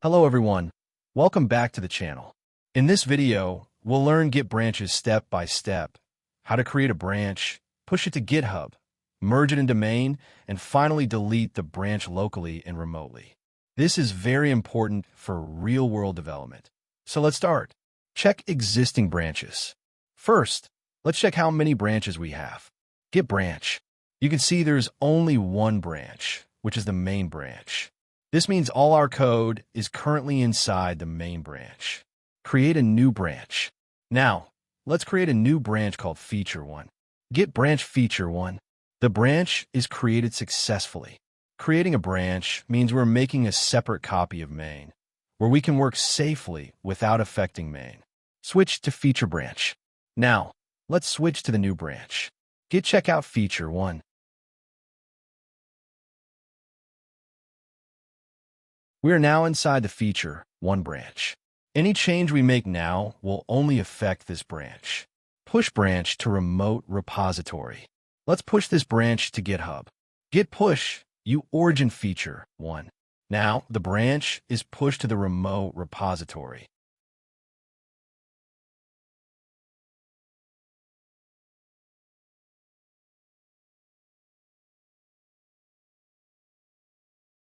Hello everyone, welcome back to the channel. In this video, we'll learn Git branches step by step, how to create a branch, push it to GitHub, merge it into main, and finally delete the branch locally and remotely. This is very important for real-world development. So let's start. Check existing branches. First, let's check how many branches we have. Git branch. You can see there's only one branch, which is the main branch. This means all our code is currently inside the main branch. Create a new branch. Now, let's create a new branch called feature1. Git branch feature1. The branch is created successfully. Creating a branch means we're making a separate copy of main, where we can work safely without affecting main. Switch to feature branch. Now, let's switch to the new branch. Git checkout feature1. We are now inside the feature1 branch. Any change we make now will only affect this branch. Push branch to remote repository. Let's push this branch to GitHub. Git push origin feature1. Now, the branch is pushed to the remote repository.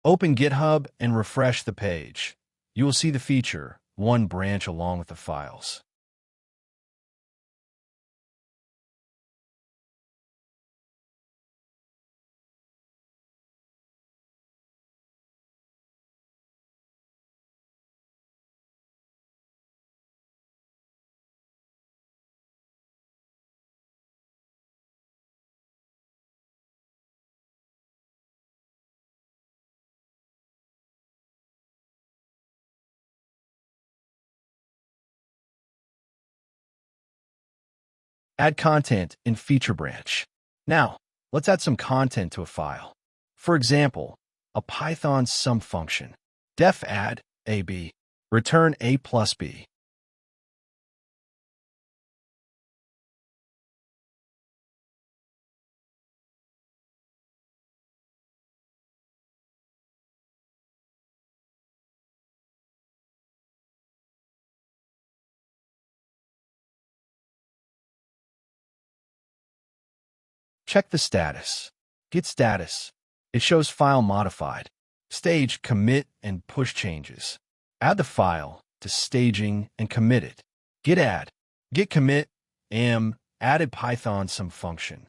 Open GitHub and refresh the page. You will see the feature1 branch along with the files. Add content in feature branch. Now, let's add some content to a file. For example, a Python sum function. Def add AB. Return A plus B. Check the status. Git status. It shows file modified. Stage, commit, and push changes. Add the file to staging and commit it. Git add. Git commit added Python sum function.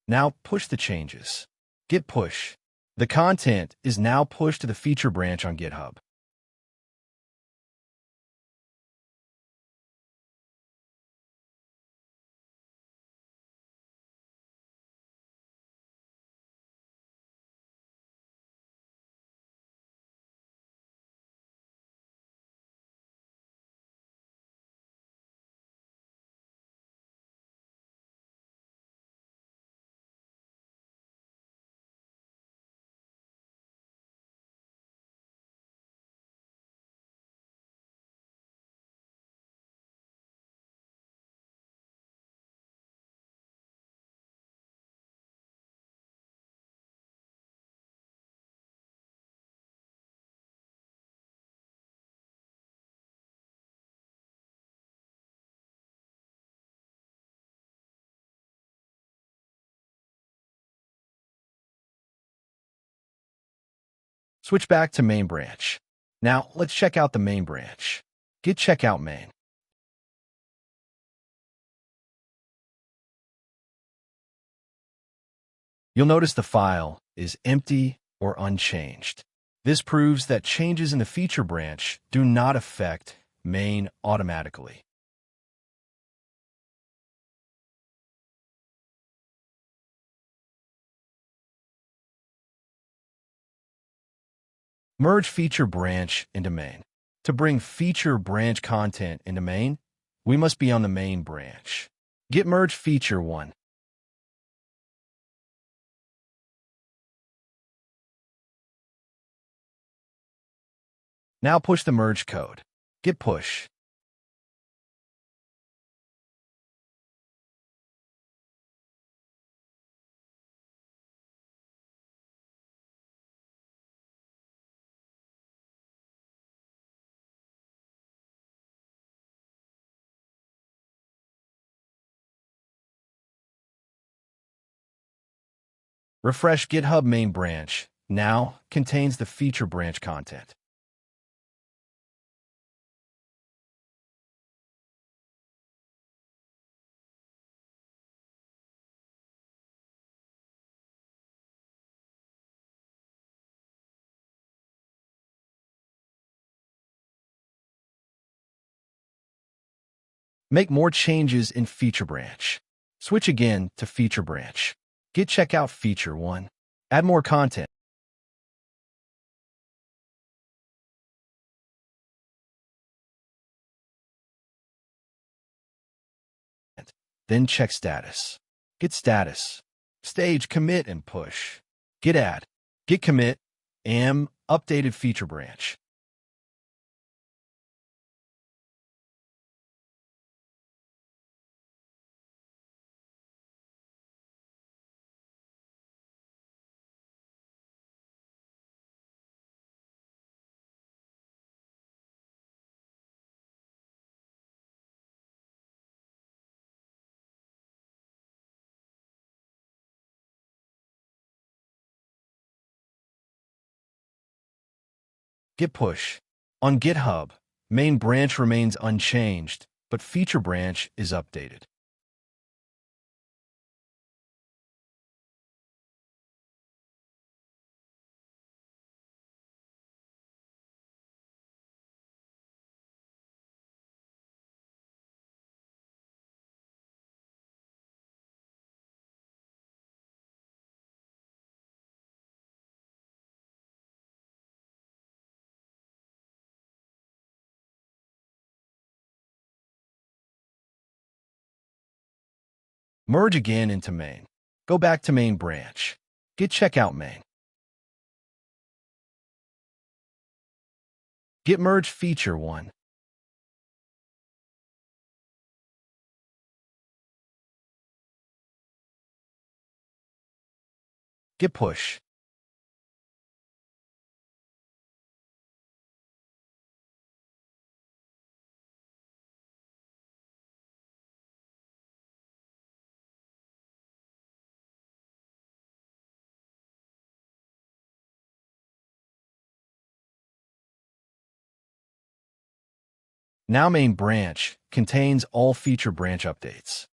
Now push the changes. Git push. The content is now pushed to the feature branch on GitHub. Switch back to main branch. Now, let's check out the main branch. Git checkout main. You'll notice the file is empty or unchanged. This proves that changes in the feature branch do not affect main automatically. Merge feature branch into main. To bring feature branch content into main, we must be on the main branch. Git merge feature 1. Now push the merge code. Git push. Refresh GitHub main branch. Now contains the feature branch content. Make more changes in feature branch. Switch again to feature branch. Git checkout feature 1. Add more content. Then check status. Git status. Stage commit and push. Git add. Git commit. Updated feature branch. Git push. On GitHub, main branch remains unchanged, but feature branch is updated. Merge again into main. Go back to main branch. Git checkout main. Git merge feature 1. Git push. Now main branch contains all feature branch updates.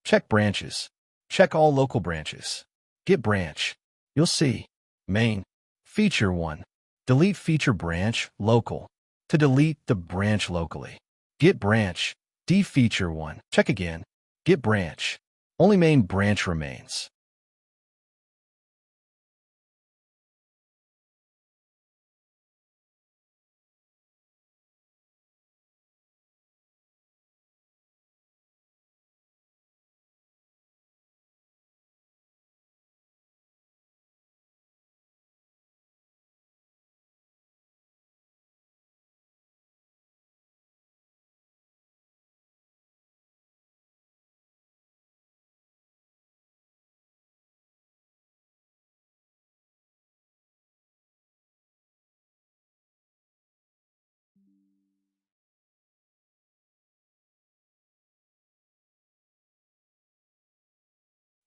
Check branches. Check all local branches. Git branch. You'll see main, feature 1. Delete feature branch, local. To delete the branch locally. Git branch, feature 1. Check again. Git branch. Only main branch remains.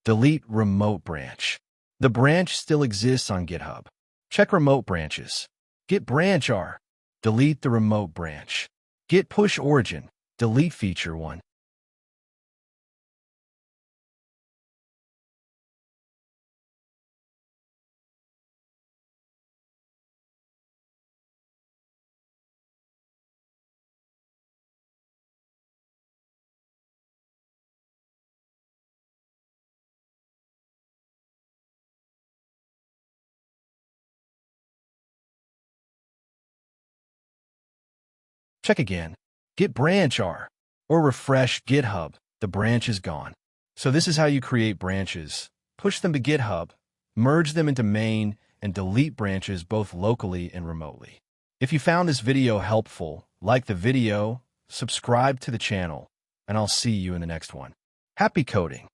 Delete remote branch. The branch still exists on GitHub. Check remote branches. Git branch R. Delete the remote branch. Git push origin. Delete feature 1. Check again. Git branch R, or refresh GitHub. The branch is gone. So this is how you create branches. Push them to GitHub, merge them into main, and delete branches both locally and remotely. If you found this video helpful, like the video, subscribe to the channel, and I'll see you in the next one. Happy coding!